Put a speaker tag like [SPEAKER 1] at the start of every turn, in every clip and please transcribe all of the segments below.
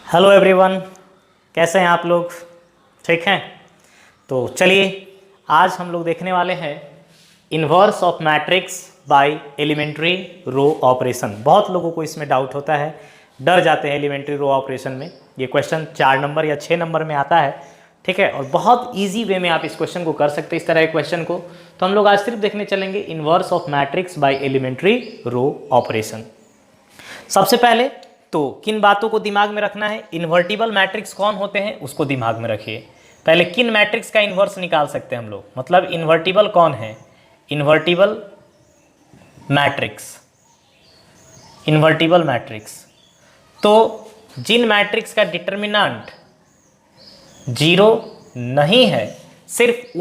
[SPEAKER 1] Hello everyone, कैसे हैं आप लोग? ठीक हैं? तो चलिए आज हम लोग देखने वाले हैं inverse of matrix by elementary row operation. बहुत लोगों को इसमें डाउट होता है, डर जाते हैं एलिमेंट्री रो ऑपरेशन में। ये क्वेश्चन 4 नंबर या 6 नंबर में आता है, ठीक है, और बहुत ईजी वे में आप इस क्वेश्चन को कर सकते हैं, इस तरह के क्वेश्चन को। तो हम लोग आज सिर्फ देखने चलेंगे inverse of matrix by elementary row operation. सबसे पहले तो किन बातों को दिमाग में रखना है? इन्वर्टिबल मैट्रिक्स कौन होते हैं उसको दिमाग में रखिए। पहले किन मैट्रिक्स का इन्वर्स निकाल सकते हैं हम लोग, मतलब इन्वर्टिबल कौन है? इन्वर्टिबल मैट्रिक्स, इन्वर्टिबल मैट्रिक्स तो जिन मैट्रिक्स का डिटर्मिनेंट 0 नहीं है, सिर्फ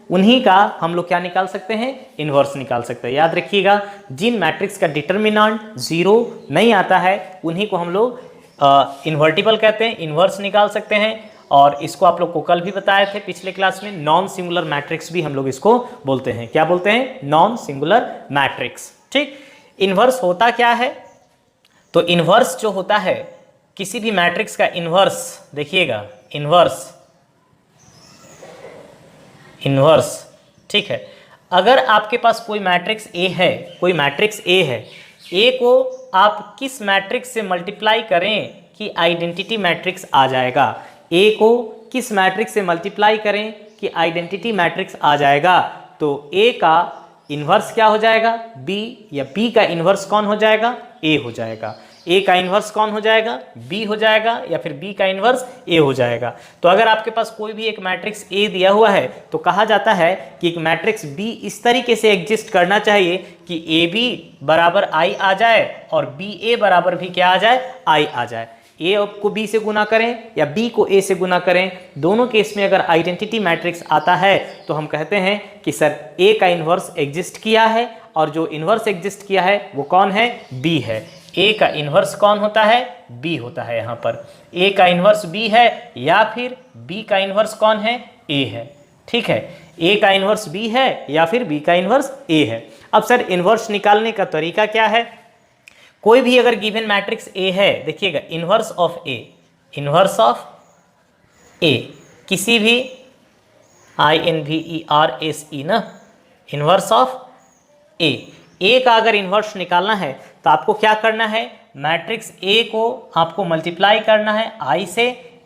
[SPEAKER 1] उन्हीं का हम लोग क्या निकाल सकते हैं? इन्वर्स निकाल सकते हैं। याद रखिएगा, जिन मैट्रिक्स का डिटर्मिनेंट 0 नहीं आता है उन्हीं को हम लोग इन्वर्टिबल कहते हैं, इन्वर्स निकाल सकते हैं। और इसको आप लोग को कल भी बताए थे पिछले क्लास में, नॉन सिंगुलर मैट्रिक्स भी हम लोग इसको बोलते हैं। क्या बोलते हैं? Non singular matrix. ठीक, इन्वर्स होता क्या है? तो इन्वर्स जो होता है किसी भी मैट्रिक्स का इन्वर्स, देखिएगा इन्वर्स, ठीक है। अगर आपके पास कोई मैट्रिक्स ए है, ए को आप किस मैट्रिक्स से मल्टीप्लाई करें कि आइडेंटिटी मैट्रिक्स आ जाएगा? ए को किस मैट्रिक्स से मल्टीप्लाई करें कि आइडेंटिटी मैट्रिक्स आ जाएगा? तो ए का इन्वर्स क्या हो जाएगा? बी, या बी का इन्वर्स कौन हो जाएगा? ए हो जाएगा। ए का इन्वर्स कौन हो जाएगा? बी हो जाएगा, या फिर बी का इन्वर्स ए हो जाएगा। तो अगर आपके पास कोई भी एक मैट्रिक्स ए दिया हुआ है तो कहा जाता है कि एक मैट्रिक्स बी इस तरीके से एग्जिस्ट करना चाहिए कि ए बी बराबर आई आ जाए और बी ए बराबर भी क्या आ जाए? आई आ जाए। ए को बी से गुना करें या बी को ए से गुना करें, दोनों केस में अगर आइडेंटिटी मैट्रिक्स आता है तो हम कहते हैं कि सर ए का इन्वर्स एग्जिस्ट किया है, और जो इन्वर्स एग्जिस्ट किया है वो कौन है? बी है। ए का इन्वर्स कौन होता है? बी होता है। यहाँ पर ए का इन्वर्स बी है, या फिर बी का इन्वर्स कौन है? ए है। ठीक है, ए का इन्वर्स बी है या फिर बी का इन्वर्स ए है। अब सर इन्वर्स निकालने का तरीका क्या है? कोई भी अगर गिवन मैट्रिक्स ए है, देखिएगा इन्वर्स ऑफ ए, किसी भी INVERSE ना, इन्वर्स ऑफ ए का अगर इन्वर्स निकालना है तो आपको क्या करना है? मैट्रिक्स ए को आपको मल्टीप्लाई करना है आई से,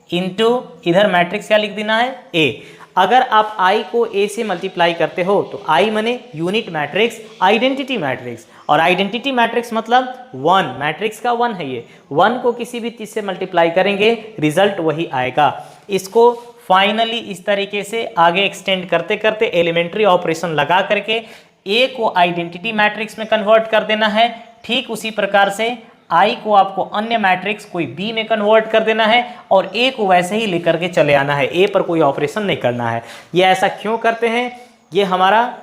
[SPEAKER 1] इंटू इधर मैट्रिक्स क्या लिख देना है? ए। अगर आप आई को ए से मल्टीप्लाई करते हो तो आई माने यूनिट मैट्रिक्स, आइडेंटिटी मैट्रिक्स, और आइडेंटिटी मैट्रिक्स मतलब 1, मैट्रिक्स का 1 है ये। 1 को किसी भी चीज से मल्टीप्लाई करेंगे, रिजल्ट वही आएगा। इसको फाइनली इस तरीके से आगे एक्सटेंड करते करते एलिमेंट्री ऑपरेशन लगा करके ए को आइडेंटिटी मैट्रिक्स में कन्वर्ट कर देना है। ठीक उसी प्रकार से आई को आपको अन्य मैट्रिक्स कोई बी में कन्वर्ट कर देना है, और ए को वैसे ही लेकर के चले आना है, ए पर कोई ऑपरेशन नहीं करना है। ये ऐसा क्यों करते हैं? ये हमारा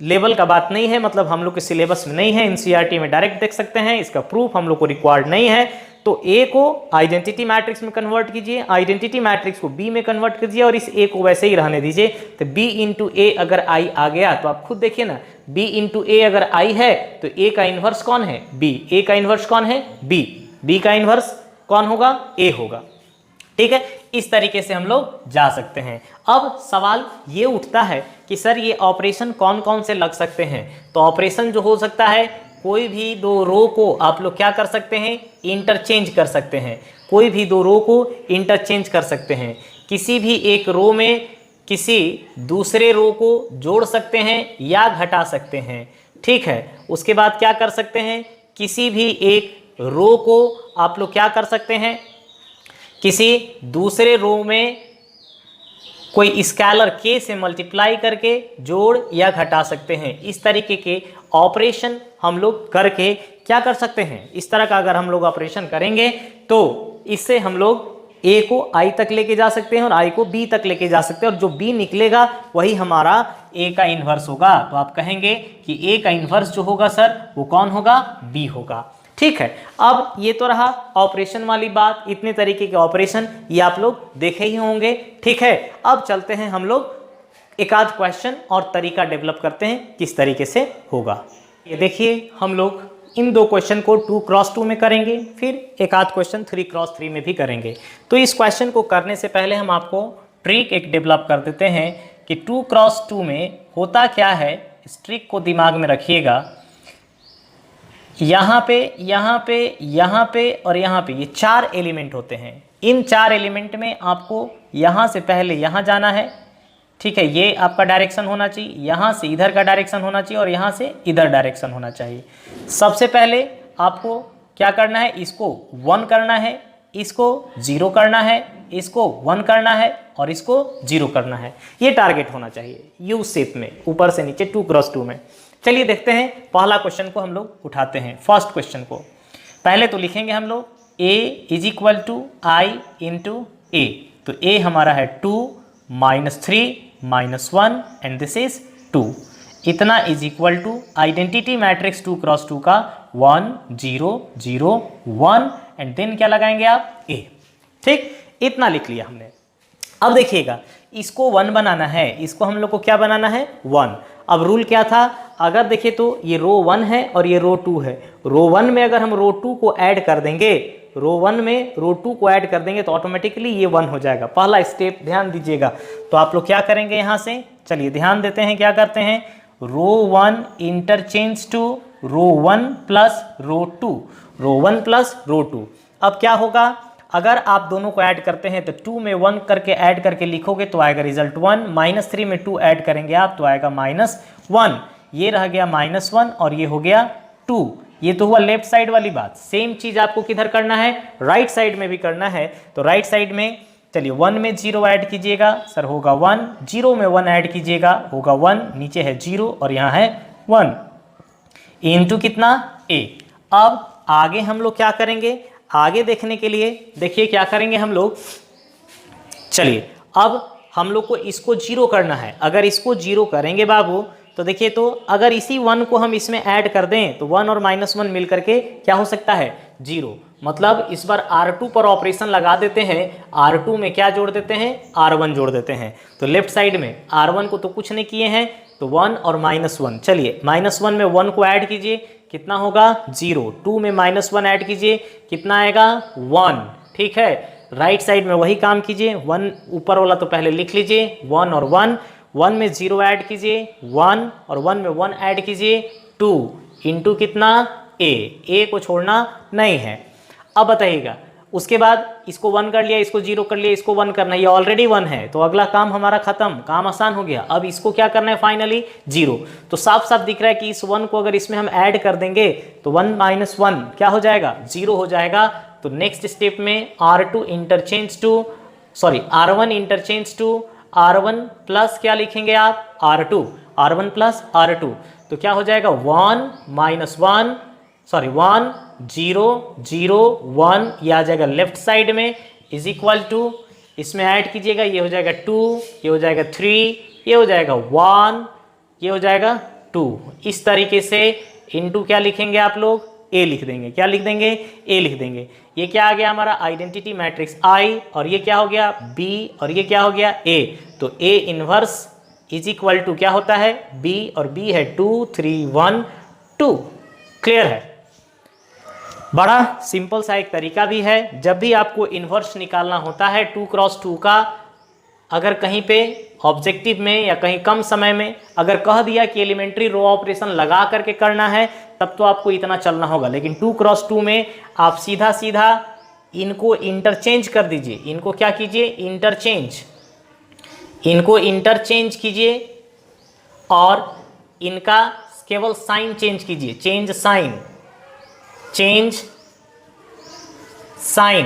[SPEAKER 1] लेवल का बात नहीं है, मतलब हम लोग के सिलेबस में नहीं है, एनसीईआरटी में डायरेक्ट देख सकते हैं, इसका प्रूफ हम लोग को रिक्वायर्ड नहीं है। तो ए को आइडेंटिटी मैट्रिक्स में कन्वर्ट कीजिए, आइडेंटिटी मैट्रिक्स को बी में कन्वर्ट कीजिए, और इस ए को वैसे ही रहने दीजिए। तो बी इंटू ए अगर आई आ गया तो आप खुद देखिए ना, बी इंटू ए अगर आई है तो ए का इन्वर्स कौन है? बी। ए का इन्वर्स कौन है? बी। बी का इन्वर्स कौन होगा? ए होगा। ठीक है, इस तरीके से हम लोग जा सकते हैं। अब सवाल ये उठता है कि सर ये ऑपरेशन कौन कौन से लग सकते हैं? तो ऑपरेशन जो हो सकता है, कोई भी दो रो को आप लोग क्या कर सकते हैं? इंटरचेंज कर सकते हैं। कोई भी दो रो को इंटरचेंज कर सकते हैं। किसी भी एक रो में किसी दूसरे रो को जोड़ सकते हैं या घटा सकते हैं। ठीक है, उसके बाद क्या कर सकते हैं? किसी भी एक रो को आप लोग क्या कर सकते हैं? किसी दूसरे रो में कोई स्केलर के से मल्टीप्लाई करके जोड़ या घटा सकते हैं। इस तरीके के ऑपरेशन हम लोग करके क्या कर सकते हैं? इस तरह का अगर हम लोग ऑपरेशन करेंगे तो इससे हम लोग ए को आई तक लेके जा सकते हैं और आई को बी तक लेके जा सकते हैं, और जो बी निकलेगा वही हमारा ए का इन्वर्स होगा। तो आप कहेंगे कि ए का इन्वर्स जो होगा सर वो कौन होगा? बी होगा। ठीक है, अब ये तो रहा ऑपरेशन वाली बात। इतने तरीके के ऑपरेशन ये आप लोग देखे ही होंगे। ठीक है, अब चलते हैं हम लोग एक आध क्वेश्चन और तरीका डेवलप करते हैं किस तरीके से होगा। ये देखिए, हम लोग इन दो क्वेश्चन को 2x2 में करेंगे, फिर एक आध क्वेश्चन 3x3 में भी करेंगे। तो इस क्वेश्चन को करने से पहले हम आपको ट्रिक एक डेवलप कर देते हैं कि 2x2 में होता क्या है। इस ट्रिक को दिमाग में रखिएगा। यहाँ पे यहाँ पे यहाँ पे और यहाँ पे ये 4 एलिमेंट होते हैं। इन 4 एलिमेंट में आपको यहाँ से पहले यहाँ जाना है, ठीक है, ये आपका डायरेक्शन होना चाहिए, यहाँ से इधर का डायरेक्शन होना चाहिए और यहाँ से इधर डायरेक्शन होना चाहिए। सबसे पहले आपको क्या करना है, इसको 1 करना है, इसको 0 करना है, इसको 1 करना है और इसको 0 करना है। ये टारगेट होना चाहिए यू शेप में, ऊपर से नीचे 2x2 में। चलिए देखते हैं, पहला क्वेश्चन को हम लोग उठाते हैं। फर्स्ट क्वेश्चन को पहले तो लिखेंगे हम लोग a = I × a। तो a हमारा है 2 - 3 - 1 एंड दिस इज 2। इतना = आइडेंटिटी मैट्रिक्स 2x2 का 1 0 0 1 एंड देन क्या लगाएंगे आप, a। ठीक, इतना लिख लिया हमने। अब देखिएगा, इसको 1 बनाना है, इसको हम लोग को क्या बनाना है, 1। अब रूल क्या था, अगर देखिए तो ये रो 1 है और ये रो 2 है। रो 1 में अगर हम रो 2 को ऐड कर देंगे, रो 1 में रो 2 को ऐड कर देंगे तो ऑटोमेटिकली ये 1 हो जाएगा। पहला स्टेप ध्यान दीजिएगा। तो आप लोग क्या करेंगे यहाँ से, चलिए ध्यान देते हैं, क्या करते हैं, row 1 interchange to row 1 plus row 2, row 1 plus row 2। अब क्या होगा, अगर आप दोनों को ऐड करते हैं तो 2 में 1 करके ऐड करके लिखोगे तो आएगा रिजल्ट 1, -3 में 2 ऐड करेंगे आप तो आएगा -1। ये रह गया -1 और ये हो गया 2। ये तो हुआ लेफ्ट साइड वाली बात। सेम चीज आपको किधर करना है, राइट साइड में भी करना है। तो राइट साइड में चलिए 1 में 0 ऐड कीजिएगा, सर होगा 1, 0 में 1 ऐड कीजिएगा होगा 1, नीचे है 0 और यहाँ है 1 इंटू कितना, a। अब आगे हम लोग क्या करेंगे, आगे देखने के लिए देखिए क्या करेंगे हम लोग। चलिए अब हम लोग को इसको 0 करना है। अगर इसको 0 करेंगे बाबू तो देखिए, तो अगर इसी 1 को हम इसमें ऐड कर दें तो 1 और -1 मिल करके क्या हो सकता है, 0। मतलब इस बार R2 पर ऑपरेशन लगा देते हैं, R2 में क्या जोड़ देते हैं, R1 जोड़ देते हैं। तो लेफ्ट साइड में R1 को तो कुछ नहीं किए हैं तो 1 और -1। चलिए -1 में 1 को ऐड कीजिए, कितना होगा 0। 2 में -1 ऐड कीजिए, कितना आएगा 1। ठीक है, राइट साइड में वही काम कीजिए, 1 ऊपर वाला तो पहले लिख लीजिए, 1 और 1। 1 में 0 ऐड कीजिए 1 और 1 में 1 ऐड कीजिए 2 इंटू कितना, a को छोड़ना नहीं है। अब बताइएगा, उसके बाद इसको 1 कर लिया, इसको 0 कर लिया, इसको 1 करना, ये ऑलरेडी 1 है तो अगला काम हमारा खत्म, काम आसान हो गया। अब इसको क्या करना है, फाइनली 0। तो साफ साफ दिख रहा है कि इस 1 को अगर इसमें हम ऐड कर देंगे तो 1 - 1 क्या हो जाएगा, 0 हो जाएगा। तो नेक्स्ट स्टेप में R1 interchange to R1 plus क्या लिखेंगे आप, R1 प्लस R2। तो क्या हो जाएगा 1 - 0 0 1, ये आ जाएगा लेफ्ट साइड में, इज इक्वल टू, इसमें ऐड कीजिएगा, ये हो जाएगा 2, ये हो जाएगा 3, ये हो जाएगा 1, ये हो जाएगा 2। इस तरीके से इनटू क्या लिखेंगे आप लोग, a लिख देंगे। क्या लिख देंगे, a लिख देंगे। ये क्या आ गया हमारा आइडेंटिटी मैट्रिक्स I, और ये क्या हो गया b, और ये क्या हो गया a। तो a inverse is equal to क्या होता है, b, और b है 2 3 1 2। क्लियर है, बड़ा सिंपल सा एक तरीका भी है। जब भी आपको इन्वर्स निकालना होता है 2x2 का, अगर कहीं पे ऑब्जेक्टिव में या कहीं कम समय में अगर कह दिया कि एलिमेंट्री रो ऑपरेशन लगा करके करना है तब तो आपको इतना चलना होगा। लेकिन 2x2 में आप सीधा सीधा इनको इंटरचेंज कर दीजिए। इनको क्या कीजिए, इनको इंटरचेंज कीजिए और इनका केवल साइन चेंज कीजिए, चेंज साइन,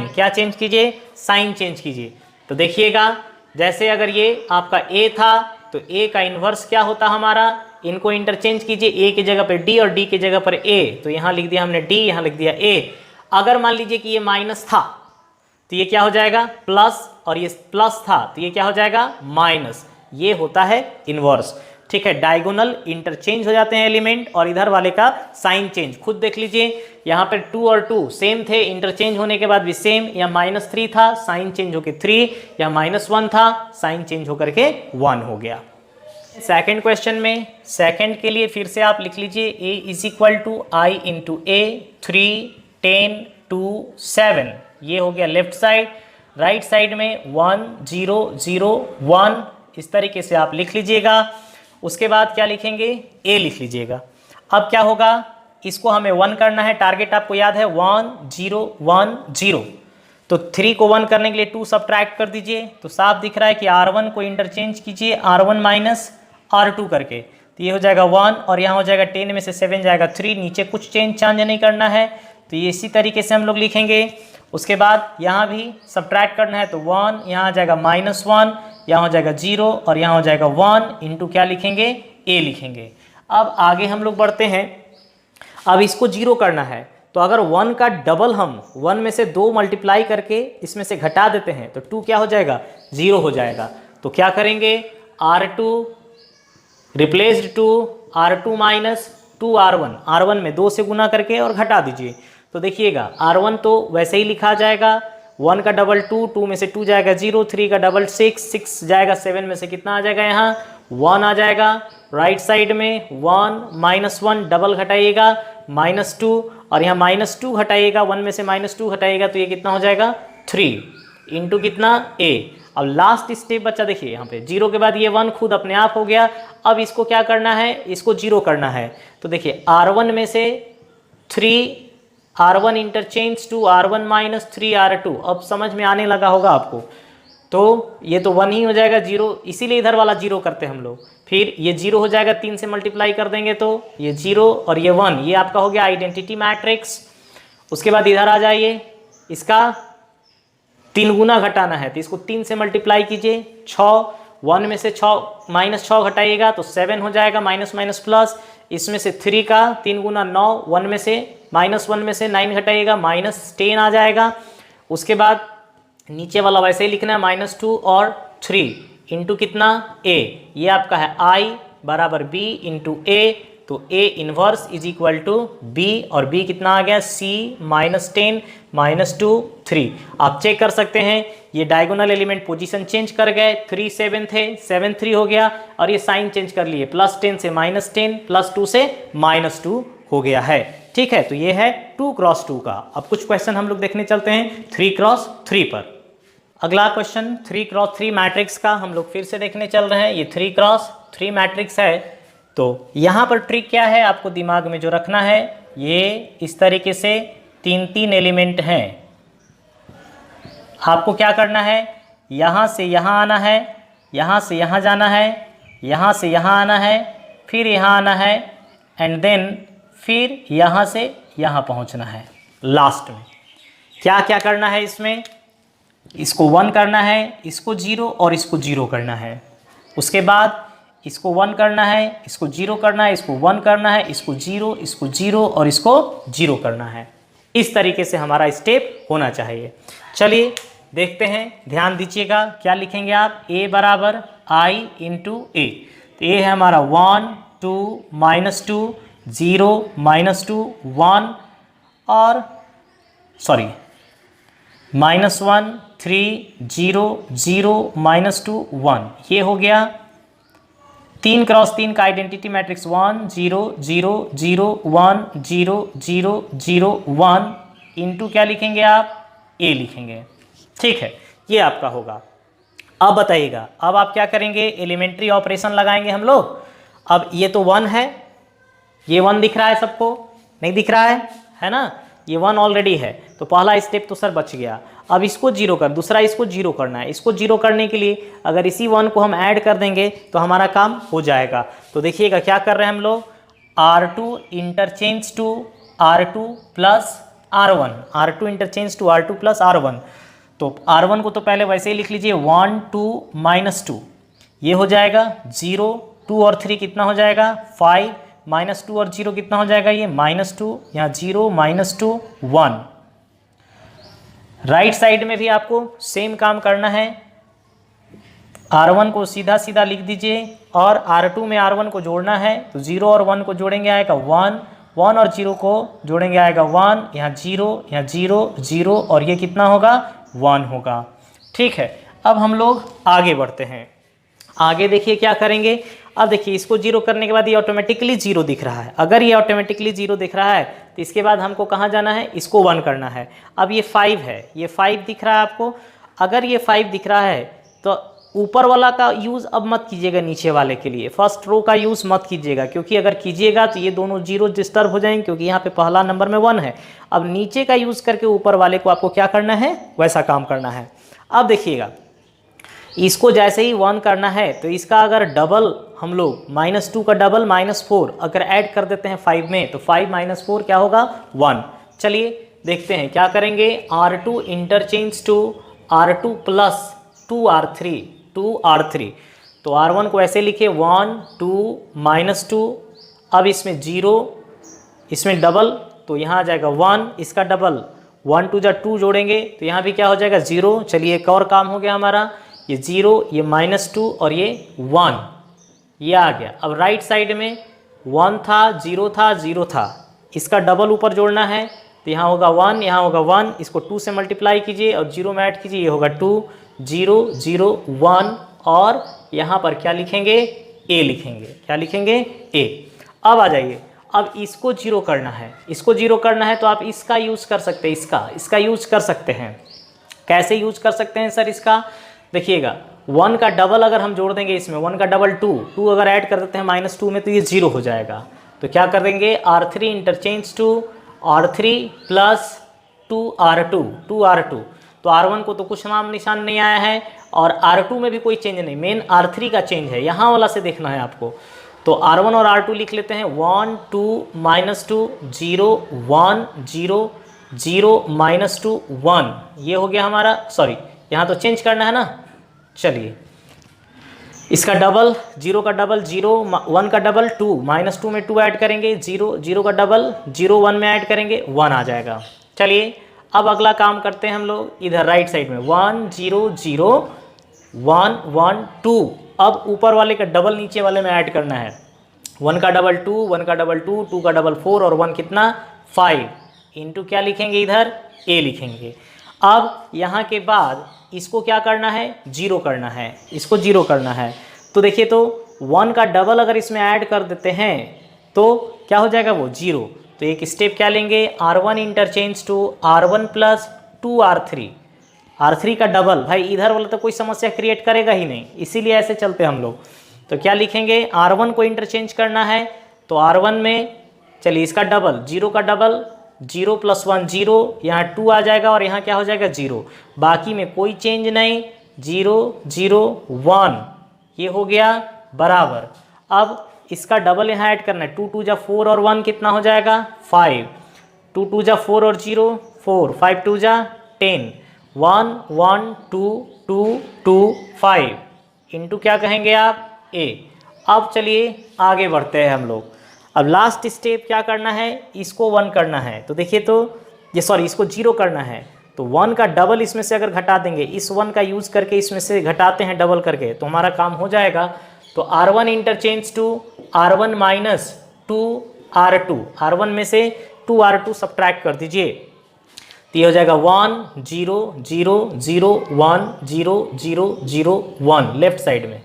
[SPEAKER 1] क्या चेंज कीजिए, साइन चेंज कीजिए। तो देखिएगा, जैसे अगर ये आपका a था तो a का इन्वर्स क्या होता हमारा, इनको इंटरचेंज कीजिए, a की जगह पर d और d की जगह पर a। तो यहाँ लिख दिया हमने d, यहाँ लिख दिया a। अगर मान लीजिए कि ये माइनस था तो ये क्या हो जाएगा प्लस, और ये प्लस था तो ये क्या हो जाएगा माइनस। ये होता है इन्वर्स। ठीक है, डायगोनल इंटरचेंज हो जाते हैं एलिमेंट, और इधर वाले का साइन चेंज। खुद देख लीजिए, यहाँ पर 2 और 2 सेम थे, इंटरचेंज होने के बाद भी सेम। या -3 था, साइन चेंज होकर 3, या -1 था, साइन चेंज होकर के 1 हो गया। सेकंड क्वेश्चन में सेकंड के लिए फिर से आप लिख लीजिए a is equal to I into A 3, 10, 2, 7। ये हो गया लेफ्ट साइड। राइट साइड में 1, 0, 0, 1 इस तरीके से आप लिख लीजिएगा। उसके बाद क्या लिखेंगे, a लिख लीजिएगा। अब क्या होगा, इसको हमें 1 करना है। टारगेट आपको याद है 1, 0, 1, 0। तो 3 को 1 करने के लिए 2 सब्ट्रैक्ट कर दीजिए। तो साफ दिख रहा है कि R1 को इंटरचेंज कीजिए R1 माइनस R2 करके। तो ये हो जाएगा 1 और यहाँ हो जाएगा 10 में से 7 जाएगा 3। नीचे कुछ चेंज नहीं करना है। तो ये इसी तरीके से हम लोग लिखेंगे। उसके बाद यहाँ भी सब्ट्रैक्ट करना है। तो 1 यहाँ आ जाएगा -1, यहाँ हो जाएगा 0 और यहाँ हो जाएगा 1 इंटू क्या लिखेंगे, a लिखेंगे। अब आगे हम लोग बढ़ते हैं। अब इसको 0 करना है। तो अगर 1 का डबल हम 1 में से 2 मल्टीप्लाई करके इसमें से घटा देते हैं तो 2 क्या हो जाएगा, 0 हो जाएगा। तो क्या करेंगे, R2 replaced to R2 minus 2R1, R1 में 2 से गुना करके और घटा दीजिए। तो देखिएगा R1 तो वैसे ही लिखा जाएगा, 1 का डबल 2, 2 में से 2 जाएगा 0, 3 का डबल 6, 6 जाएगा 7 में से कितना आ जाएगा, यहाँ 1 आ जाएगा। राइट साइड में 1 -1 डबल घटाइएगा -2 और यहाँ -2 घटाइएगा, 1 में से -2 घटाइएगा तो ये कितना हो जाएगा 3 इंटू कितना a। अब लास्ट स्टेप बच्चा देखिए यहाँ पे 0 के बाद ये 1 खुद अपने आप हो गया। अब इसको क्या करना है, इसको 0 करना है। तो देखिए R1 में से 3 R1 interchange to R1 minus 3R2। अब समझ में आने लगा होगा आपको। तो ये तो 1 ही हो जाएगा 0, इसीलिए इधर वाला 0 करते हैं हम लोग। फिर ये 0 हो जाएगा, 3 से मल्टीप्लाई कर देंगे तो ये 0 और ये 1, ये आपका हो गया आइडेंटिटी मैट्रिक्स। उसके बाद इधर आ जाइए, इसका 3 गुना घटाना है तो इसको 3 से मल्टीप्लाई कीजिए। 6, 1 में से 6 -6 घटाइएगा तो 7 हो जाएगा, माइनस माइनस प्लस। इसमें से 3 का 3 गुना 9, 1 में से -1 में से 9 घटाइएगा, -10 आ जाएगा। उसके बाद नीचे वाला वैसे ही लिखना है -2 और 3 इंटू कितना a। ये आपका है I बराबर b इंटू a। तो a inverse is equal to b और b कितना आ गया, c -10 -2 3। आप चेक कर सकते हैं ये डायगोनल एलिमेंट पोजीशन चेंज कर गए। 3 7 थे, 7 3 हो गया और ये साइन चेंज कर लिए, +10 से -10, +2 से -2 हो गया है। ठीक है, तो ये है 2 क्रॉस 2 का। अब कुछ क्वेश्चन हम लोग देखने चलते हैं 3 क्रॉस 3 पर। अगला क्वेश्चन 3 क्रॉस 3 मैट्रिक्स का हम लोग फिर से देखने चल रहे हैं। ये 3 क्रॉस 3 मैट्रिक्स है। तो यहाँ पर ट्रिक क्या है आपको दिमाग में जो रखना है, ये इस तरीके से 3 एलिमेंट हैं। आपको क्या करना है, यहाँ से यहाँ आना है, यहाँ से यहाँ जाना है, यहाँ से यहाँ आना है, फिर यहाँ आना है एंड देन फिर यहाँ से यहाँ पहुँचना है। लास्ट में क्या क्या करना है, इसमें इसको 1 करना है, इसको 0 और इसको 0 करना है। उसके बाद इसको 1 करना है, इसको 0 करना है, इसको 1 करना है, इसको 0, इसको 0 और इसको 0 करना है। इस तरीके से हमारा स्टेप होना चाहिए। चलिए देखते हैं, ध्यान दीजिएगा क्या लिखेंगे आप, a बराबर I इंटू a। तो ये है हमारा 1 2 -2 0 -2 1 और सॉरी -1 3 0 0 -2 1। ये हो गया 3 क्रॉस 3 का आइडेंटिटी मैट्रिक्स 1 0 0 0 1 0 0 0 1 इंटू क्या लिखेंगे आप, a लिखेंगे। ठीक है, ये आपका होगा। अब बताइएगा, अब आप क्या करेंगे, एलिमेंट्री ऑपरेशन लगाएंगे हम लोग। अब ये तो 1 है, ये 1 दिख रहा है सबको, नहीं दिख रहा है ना, ये 1 ऑलरेडी है। तो पहला स्टेप तो सर बच गया। अब इसको 0 कर, दूसरा इसको 0 करना है। इसको 0 करने के लिए अगर इसी 1 को हम ऐड कर देंगे तो हमारा काम हो जाएगा। तो देखिएगा क्या कर रहे हैं हम लोग, R2 interchange to R2 plus R1, R2 interchange to R2 plus R1। तो R1 को तो पहले वैसे ही लिख लीजिए 1 2 -2, ये हो जाएगा 0 2 और 3 कितना हो जाएगा 5, -2 और 0 कितना हो जाएगा ये -2, यहाँ 0 -2 1। राइट साइड में भी आपको सेम काम करना है। R1 को सीधा सीधा लिख दीजिए और R2 में R1 को जोड़ना है। तो 0 और 1 को जोड़ेंगे आएगा 1, 1 और 0 को जोड़ेंगे आएगा 1, यहाँ 0 यहाँ 0 0 और ये कितना होगा 1 होगा। ठीक है, अब हम लोग आगे बढ़ते हैं। आगे देखिए क्या करेंगे, अब देखिए इसको जीरो करने के बाद ये ऑटोमेटिकली जीरो दिख रहा है। अगर ये ऑटोमेटिकली जीरो दिख रहा है तो इसके बाद हमको कहाँ जाना है, इसको 1 करना है। अब ये 5 है, ये 5 दिख रहा है आपको। अगर ये 5 दिख रहा है तो ऊपर वाला का यूज़ अब मत कीजिएगा, नीचे वाले के लिए फर्स्ट रो का यूज़ मत कीजिएगा, क्योंकि अगर कीजिएगा तो ये दोनों जीरो डिस्टर्ब हो जाएंगे, क्योंकि यहाँ पे पहला नंबर में 1 है। अब नीचे का यूज़ करके ऊपर वाले को आपको क्या करना है, वैसा काम करना है। अब देखिएगा इसको जैसे ही 1 करना है तो इसका अगर डबल हम लोग -2 का डबल -4 अगर ऐड कर देते हैं 5 में तो 5 - 4 क्या होगा, 1। चलिए देखते हैं क्या करेंगे। R2 interchange to R2 plus 2R3 तो R1 को ऐसे लिखे 1 2 -2। अब इसमें 0, इसमें डबल तो यहाँ आ जाएगा 1, इसका डबल 1 2 2 जोड़ेंगे तो यहाँ भी क्या हो जाएगा 0। चलिए एक और काम हो गया हमारा, ये 0, ये -2 और ये 1, ये आ गया। अब राइट साइड में 1 था, 0 था, 0 था, इसका डबल ऊपर जोड़ना है तो यहाँ होगा 1, यहाँ होगा 1, इसको 2 से मल्टीप्लाई कीजिए और 0 में ऐड कीजिए, ये होगा 2 0 0 1 और यहाँ पर क्या लिखेंगे, A लिखेंगे। क्या लिखेंगे, A। अब आ जाइए, अब इसको 0 करना है, इसको 0 करना है तो आप इसका यूज़ कर सकते हैं, इसका यूज़ कर सकते हैं। कैसे यूज कर सकते हैं सर इसका, देखिएगा 1 का डबल अगर हम जोड़ देंगे इसमें, 1 का डबल 2 अगर ऐड कर देते हैं -2 में तो ये 0 हो जाएगा। तो क्या कर देंगे, R3 interchange to R3 plus 2R2 तो R1 को तो कुछ नाम निशान नहीं आया है और R2 में भी कोई चेंज नहीं, मेन R3 का चेंज है, यहाँ वाला से देखना है आपको। तो R1 और R2 लिख लेते हैं, 1 2 -2 0 1 0 0 -2 1, ये हो गया हमारा। सॉरी यहाँ तो चेंज करना है ना। चलिए इसका डबल, 0 का डबल 0, 1 का डबल 2, -2 में 2 ऐड करेंगे 0, 0 का डबल 0 1 में ऐड करेंगे 1 आ जाएगा। चलिए अब अगला काम करते हैं हम लोग इधर राइट साइड में, 1 0 0 1 1 2। अब ऊपर वाले का डबल नीचे वाले में ऐड करना है, 1 का डबल 2, 1 का डबल 2, 2 का डबल 4 और 1 कितना 5 इंटू क्या लिखेंगे इधर, A लिखेंगे। अब यहाँ के बाद इसको क्या करना है, 0 करना है, इसको 0 करना है। तो देखिए तो 1 का डबल अगर इसमें ऐड कर देते हैं तो क्या हो जाएगा वो 0। तो एक स्टेप क्या लेंगे, R1 interchange to R1 plus 2R3, R3 का डबल, भाई इधर वाला तो कोई समस्या क्रिएट करेगा ही नहीं, इसीलिए ऐसे चलते हम लोग। तो क्या लिखेंगे, R1 को इंटरचेंज करना है तो R1 में चलिए इसका डबल, 0 का डबल 0 + 1 0, यहाँ 2 आ जाएगा और यहाँ क्या हो जाएगा 0, बाकी में कोई चेंज नहीं, 0 0 1 ये हो गया बराबर। अब इसका डबल यहाँ ऐड करना है, 2 2 जा 4 और 1 कितना हो जाएगा 5, 2 2 जा 4 और 0 4, 5 2 जा 10, 1 1 2 2 2 5 इंटू क्या कहेंगे आप, A। अब चलिए आगे बढ़ते हैं हम लोग। अब लास्ट स्टेप क्या करना है, इसको 1 करना है। तो देखिए तो ये सॉरी इसको 0 करना है तो 1 का डबल इसमें से अगर घटा देंगे, इस 1 का यूज़ करके इसमें से घटाते हैं डबल करके तो हमारा काम हो जाएगा। तो R1 interchange to R1 minus 2R2, R1 में से 2R2 सब्ट्रैक्ट कर दीजिए तो ये हो जाएगा 1 0 0 0 1 0 0 0 1 लेफ्ट साइड में।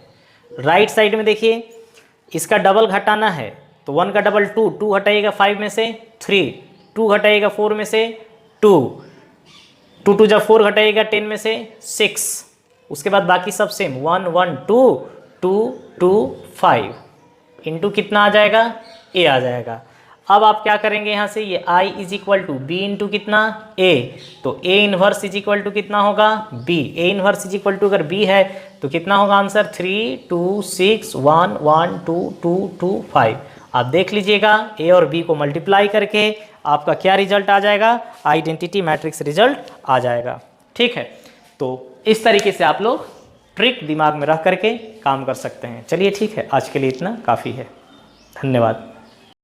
[SPEAKER 1] राइट साइड में देखिए इसका डबल घटाना है तो 1 का डबल 2, 2 हटाइएगा 5 में से 3, 2 घटाइएगा 4 में से 2, 2 2 जा 4 घटाइएगा 10 में से 6, उसके बाद बाकी सब सेम 1 1 2 2 2 5 इंटू कितना आ जाएगा, A आ जाएगा। अब आप क्या करेंगे यहाँ से, ये I = B इंटू कितना A, तो A इन्वर्स = कितना होगा B, A इन्वर्स = अगर B है तो कितना होगा आंसर 3 2 6 1 1 2 2 2 5। आप देख लीजिएगा A और B को मल्टीप्लाई करके आपका क्या रिजल्ट आ जाएगा, आइडेंटिटी मैट्रिक्स रिजल्ट आ जाएगा। ठीक है, तो इस तरीके से आप लोग ट्रिक दिमाग में रख करके काम कर सकते हैं। चलिए ठीक है, आज के लिए इतना काफ़ी है, धन्यवाद।